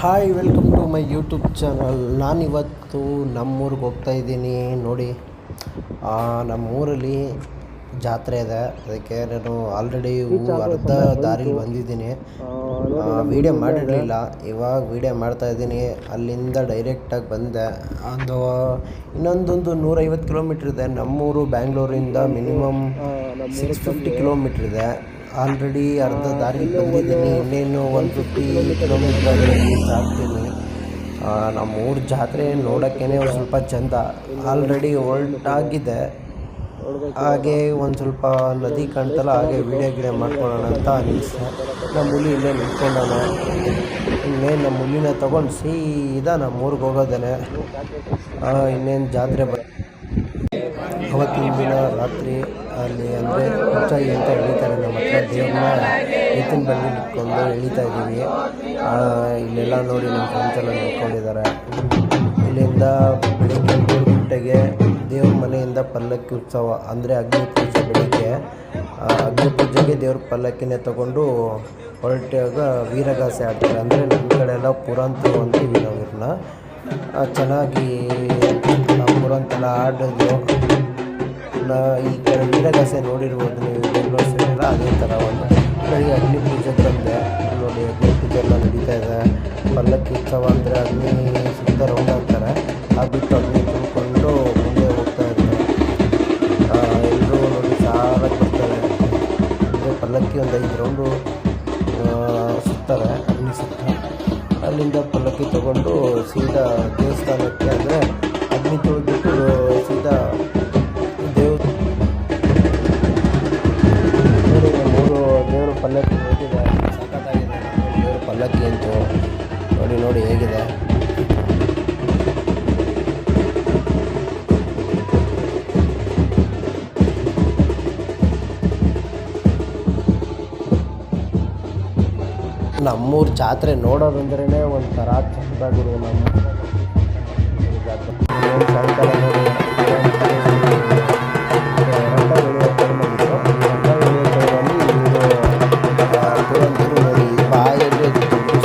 Hi, welcome to my YouTube channel. ನಾನಿವತ್ತು ನಮ್ಮೂರಿಗೆ ಹೋಗ್ತಾಯಿದ್ದೀನಿ. ನೋಡಿ, ನಮ್ಮೂರಲ್ಲಿ ಜಾತ್ರೆ ಇದೆ. ಅದಕ್ಕೆ ನಾನು ಆಲ್ರೆಡಿ ಅರ್ಧ ದಾರಿಲಿ ಬಂದಿದ್ದೀನಿ. ವೀಡಿಯೋ ಮಾಡಿರಲಿಲ್ಲ, ಇವಾಗ ವೀಡಿಯೋ ಮಾಡ್ತಾಯಿದ್ದೀನಿ. ಅಲ್ಲಿಂದ ಡೈರೆಕ್ಟಾಗಿ ಬಂದೆ. ಇನ್ನೊಂದೊಂದು 150 ಕಿಲೋಮೀಟ್ರ್ ಇದೆ. ನಮ್ಮೂರು ಬ್ಯಾಂಗ್ಳೂರಿಂದ ಮಿನಿಮಮ್ 650 ಕಿಲೋಮೀಟ್ರ್ ಇದೆ. ಆಲ್ರೆಡಿ ಅರ್ಧ ದಾರಿ ಬಂದಿದ್ದೀನಿ. ಇನ್ನೇನು 150 ಕಿಲೋಮೀಟ್ರ್ ರೀಚ್ ಆಗ್ತೀನಿ. ನಮ್ಮೂರ ಜಾತ್ರೆ ನೋಡೋಕ್ಕೇ ಒಂದು ಸ್ವಲ್ಪ ಚೆಂದ. ಆಲ್ರೆಡಿ ಹೊರಟಾಗಿದೆ. ಹಾಗೆ ಒಂದು ಸ್ವಲ್ಪ ನದಿ ಕಾಣ್ತಲ್ಲ, ಹಾಗೆ ವೀಡಿಯೋ ಮಾಡ್ಕೊಳ್ಳೋಣ ಅಂತ ಅನಿಸ್ತು. ನಮ್ಮ ಹುಲಿ ಇಲ್ಲೇ ನಿಂತ್ಕೊಂಡಾನೆ. ಇನ್ನೇನು ನಮ್ಮ ಹುಲಿನ ತೊಗೊಂಡು ಸೀದಾ ನಮ್ಮ ಊರಿಗೆ ಹೋಗೋದೇನೆ. ಇನ್ನೇನು ಜಾತ್ರೆ ಅವತ್ತಿನ ದಿನ ರಾತ್ರಿ ಅಲ್ಲಿ ಅಂದರೆ ಹುಚ್ಚಾಯಿ ಅಂತ ಎಳಿತಾರೆ. ನಮ್ಮ ಹತ್ರ ದೇವ್ರನ್ನ ಎತ್ತಿನ ಬಂಡಿ ಇಟ್ಕೊಂಡು ಎಳಿತಾ ಇದ್ದೀವಿ. ಇಲ್ಲೆಲ್ಲ ನೋಡಿ ನಮ್ಮ ಫ್ರೆಂಡ್ಸ್ ಎಲ್ಲ ನಿಂತ್ಕೊಂಡಿದ್ದಾರೆ. ಇಲ್ಲಿಂದ ಬೆಳಗ್ಗೆ 3 ಗಂಟೆಗೆ ದೇವ್ರ ಮನೆಯಿಂದ ಪಲ್ಲಕ್ಕಿ ಉತ್ಸವ ಅಂದರೆ ಅಗ್ನಿ ಪೂಜೆ. ಬೆಳಗ್ಗೆ ಅಗ್ನಿ ಪೂಜೆಗೆ ದೇವ್ರ ಪಲ್ಲಕ್ಕಿನೇ ತೊಗೊಂಡು ಹೊರಟಾಗ ವೀರಗಾಸೆ ಆಡ್ತಾರೆ. ಅಂದರೆ ನಮ್ಮ ಕಡೆ ಎಲ್ಲ ಪುರಾಂತ ಅಂತೀವಿ ನಾವು ಇವ್ರನ್ನ. ಚೆನ್ನಾಗಿ ಪುರಾಂತೆಲ್ಲ ಆಡೋದು. ಈ ಕಡೆ ವೀರಗಾಸೆ ನೋಡಿರ್ಬೋದು ನೀವು, ಬೆಂಗಳೂರು ಸೈಡೆಲ್ಲ ಅದೇ ಥರ. ಒಂದು ಬೆಳಿಗ್ಗೆ ಅಗ್ನಿ ಪೂಜೆಗೆ ಬಂದೆ. ನೋಡಿ, ಅಗ್ನಿ ಪೂಜೆ ಎಲ್ಲ ನಡೀತಾ ಇದೆ. ಪಲ್ಲಕ್ಕಿ ಉತ್ಸವ ಅಂದರೆ ಅಗ್ನಿ ಸುತ್ತ ರೌಂಡ್ ಆಗ್ತಾರೆ. ಬಿಟ್ಟು ಅಗ್ನಿ ತುಂಬಿಕೊಂಡು ಮುಂದೆ ಹೋಗ್ತಾ ಇರ್ತಾರೆ. ಎಲ್ಲರೂ ನೋಡಿ ಸಾರಾಗಿ ಬರ್ತಾರೆ. ಅಂದರೆ ಪಲ್ಲಕ್ಕಿ ಒಂದು 5 ರೌಂಡು ಸುತ್ತಾರೆ, ಅಗ್ನಿ ಸುತ್ತ. ಅಲ್ಲಿಂದ ಪಲ್ಲಕ್ಕಿ ತೊಗೊಂಡು ಸೀದಾ ದೇವಸ್ಥಾನಕ್ಕೆ, ಅಂದರೆ ಅಗ್ನಿ ತೊಳೆದ್ಬಿಟ್ಟು ಸೀದಾ ದೇವರು ಪಲ್ಲಕ್ಕಿ ಹೋಗಿದೆ. ಸಖತ್ತಾಗಿದೆ ದೇವ್ರ ಪಲ್ಲಕ್ಕಿ ಅಂತೂ. ನೋಡಿ ಹೇಗಿದೆ. ನಮ್ಮೂರ ಜಾತ್ರೆ ನೋಡೋದಂದ್ರೇ ಒಂಥರ ಚೆಂದ ಗುರು. ನಮ್ಮ ಜಾತ್ರೆ ಸಾಯಂಕಾಲ ನೋಡಿ ಬಾಯಲ್ಲಿ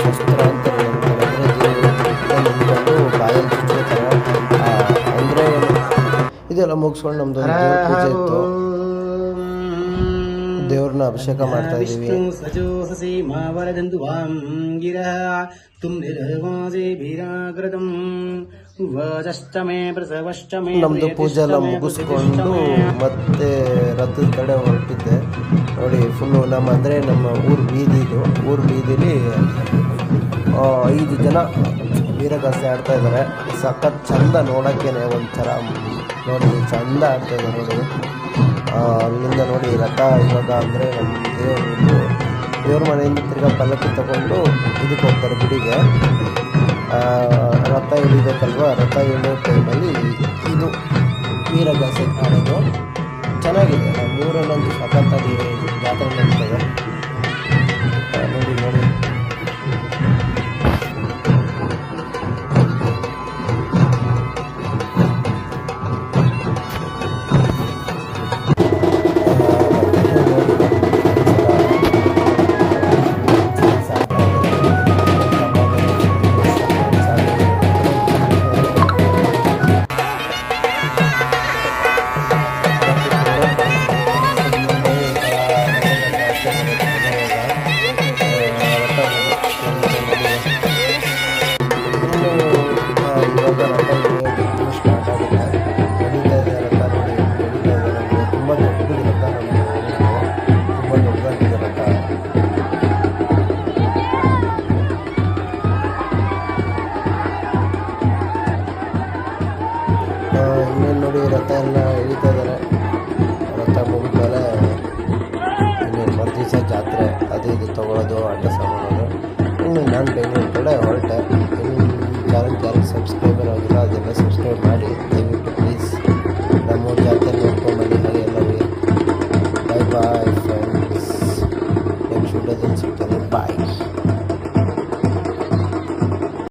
ಶಸ್ತ್ರ ಅಂತ ಬಾಯಲ್ಲಿ ಚುಚ್ಚಿರ್ತಾರೆ. ಅಂದರೆ ಇದೆಲ್ಲ ಮುಗಿಸ್ಕೊಂಡು ನಮ್ಮದು ಪೂಜೆ ಇತ್ತು. ದೇವ್ರನ್ನ ಅಭಿಷೇಕ ಮಾಡ್ತಾ ಇದ್ದೀವಿ. ನಮ್ಮದು ಪೂಜೆ ಎಲ್ಲ ಮುಗಿಸ್ಕೊಂಡು ಮತ್ತೆ ರಥದ ಕಡೆ ಹೊರಟಿದ್ದೆ. ನೋಡಿ, ಫುಲ್ಲು ನಮ್ಮ ಊರು ಬೀದಿ ಇದು. ಊರು ಬೀದಿಲಿ 5 ಜನ ವೀರಗಾಸೆ ಆಡ್ತಾ ಇದ್ದಾರೆ. ಸಖತ್ ಚಂದ ನೋಡೋಕ್ಕೇನೆ ಒಂಥರ. ನೋಡಿ ಚಂದ ಆಡ್ತಾಯಿದ್ದಾರೆ ನೋಡಿ. ಅಲ್ಲಿಂದ ನೋಡಿ ರಥ ಇವಾಗ ಅಂದರೆ ನಮ್ಮ ದೇವ್ರ ಮನೆಯಿಂದ ತಿರ್ಗಾ ಪಲ್ಲಕ್ಕಿ ತಗೊಂಡು ಇದಕ್ಕೆ ಹೋಗ್ತಾರೆ, ಗುಡಿಗೆ. ರಥ ಇಳಿಬೇಕಲ್ವ, ರಥ ಇಳಿಯೋ ಟೈಮಲ್ಲಿ ಇದು ವೀರಗಾಸೆ ಆಡೋದು ಚೆನ್ನಾಗಿದೆ. ನಮ್ಮೂರಲ್ಲಂತೂ ಸಖತ್ತಾಗಿ ಜಾತ್ರೆ ನಡೀತದೆ. ನೋಡಿ ಇನ್ನೇನು ನೋಡಿ ರಥ ಎಲ್ಲ ಎಳಿತಾ ಇದ್ದಾರೆ. ರಥ ಮುಗಿದ್ಮೇಲೆ ಇನ್ನೇನು ಮರುದಿವಸ ಜಾತ್ರೆ ಅದು ಇದು ತೊಗೊಳೋದು, ಆಟ ಸಾಮಾನು. ಇನ್ನು ನಾನು ಬೆಂಗಳೂರು ಕಡೆ ಹೊರಟೆ. ಇನ್ನು ಚಾನಲ್ ಸಬ್ಸ್ಕ್ರೈಬರ್ ಆಗಿಲ್ಲ, ಅದೆಲ್ಲ ಸಬ್ಸ್ಕ್ರೈಬ್ ಮಾಡಿ.